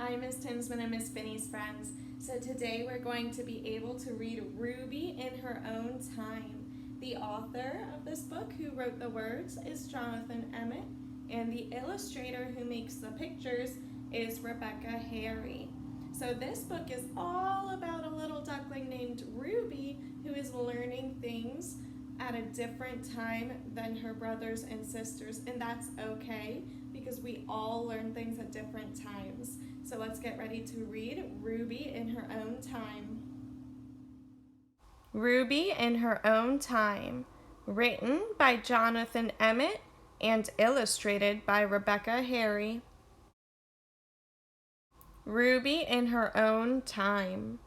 I'm Miss Tinsman and Miss Finney's friends. So today we're going to be able to read Ruby in Her Own Time. The author of this book who wrote the words is Jonathan Emmett, and the illustrator who makes the pictures is Rebecca Harry. So this book is all about a little duckling named Ruby who is learning things at a different time than her brothers and sisters, and that's okay because we all learn things at different times. So let's get ready to read Ruby in Her Own Time. Ruby in Her Own Time, written by Jonathan Emmett and illustrated by Rebecca Harry. Ruby in Her Own Time.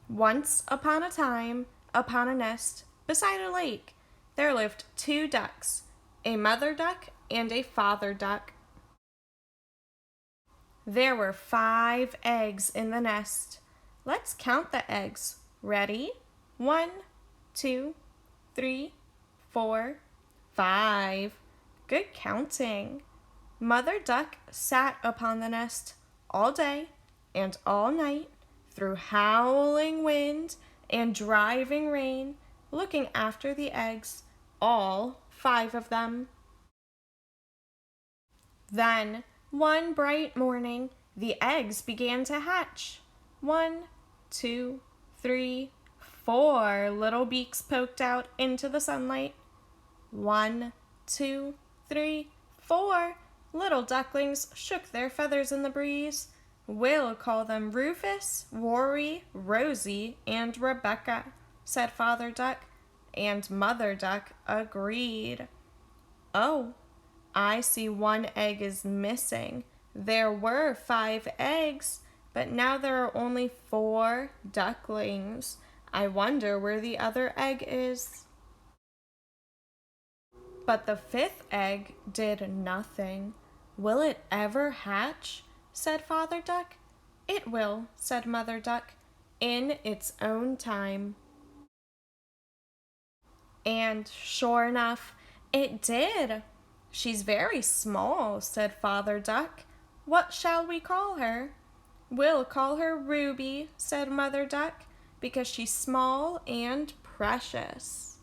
Once upon a time, upon a nest beside a lake, there lived 2 ducks, a mother duck and a father duck. There were 5 eggs in the nest. Let's count the eggs. Ready? 1, 2, 3, 4, 5. Good counting. Mother duck sat upon the nest all day and all night through howling wind and driving rain, looking after the eggs, all 5 of them. Then, one bright morning, the eggs began to hatch. 1, 2, 3, 4 little beaks poked out into the sunlight. 1, 2, 3, 4 little ducklings shook their feathers in the breeze. We'll call them Rufus, Rory, Rosie, and Rebecca, said Father Duck, and Mother Duck agreed. Oh, I see 1 egg is missing. There were 5 eggs, but now there are only 4 ducklings. I wonder where the other egg is. But the 5th egg did nothing. Will it ever hatch? Said Father Duck. It will, said Mother Duck, in its own time. And sure enough, it did. She's very small, said Father Duck. What shall we call her? We'll call her Ruby, said Mother Duck, because she's small and precious.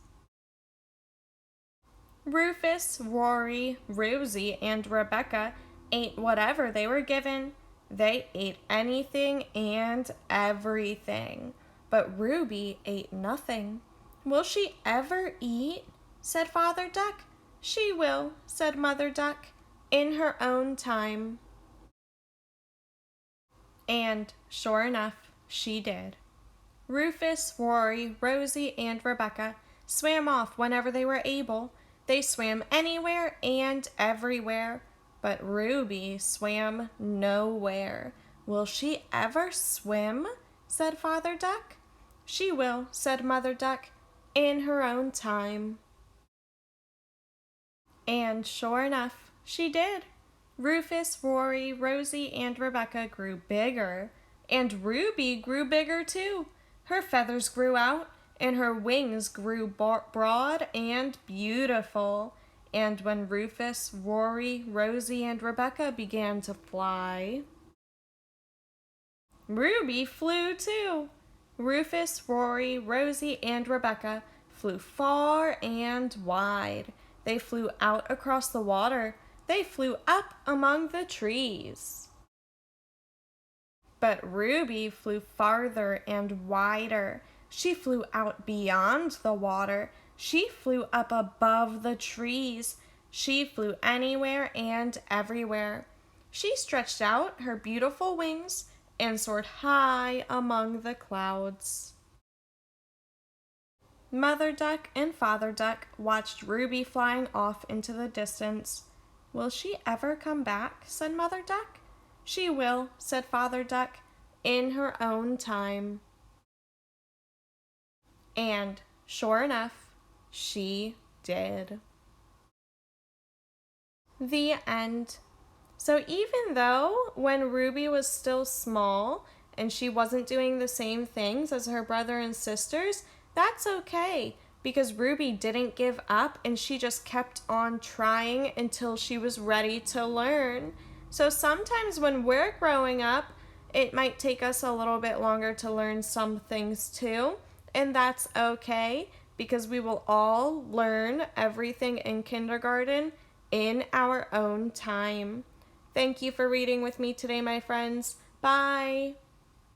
Rufus, Rory, Rosie, and Rebecca ate whatever they were given. They ate anything and everything, but Ruby ate nothing. Will she ever eat? Said Father Duck. She will, said Mother Duck, in her own time. And sure enough, she did. Rufus, Rory, Rosie, and Rebecca swam off whenever they were able. They swam anywhere and everywhere, but Ruby swam nowhere. Will she ever swim? Said Father Duck. She will, said Mother Duck, in her own time. And sure enough, she did. Rufus, Rory, Rosie, and Rebecca grew bigger, and Ruby grew bigger too. Her feathers grew out, and her wings grew broad and beautiful. And when Rufus, Rory, Rosie, and Rebecca began to fly, Ruby flew too. Rufus, Rory, Rosie, and Rebecca flew far and wide. They flew out across the water. They flew up among the trees. But Ruby flew farther and wider. She flew out beyond the water. She flew up above the trees. She flew anywhere and everywhere. She stretched out her beautiful wings and soared high among the clouds. Mother Duck and Father Duck watched Ruby flying off into the distance. Will she ever come back? Said Mother Duck. She will, said Father Duck, in her own time. And sure enough, she did. The end. So even though when Ruby was still small and she wasn't doing the same things as her brother and sisters, that's okay because Ruby didn't give up and she just kept on trying until she was ready to learn. So sometimes when we're growing up, it might take us a little bit longer to learn some things too, and that's okay because we will all learn everything in kindergarten in our own time. Thank you for reading with me today, my friends. Bye.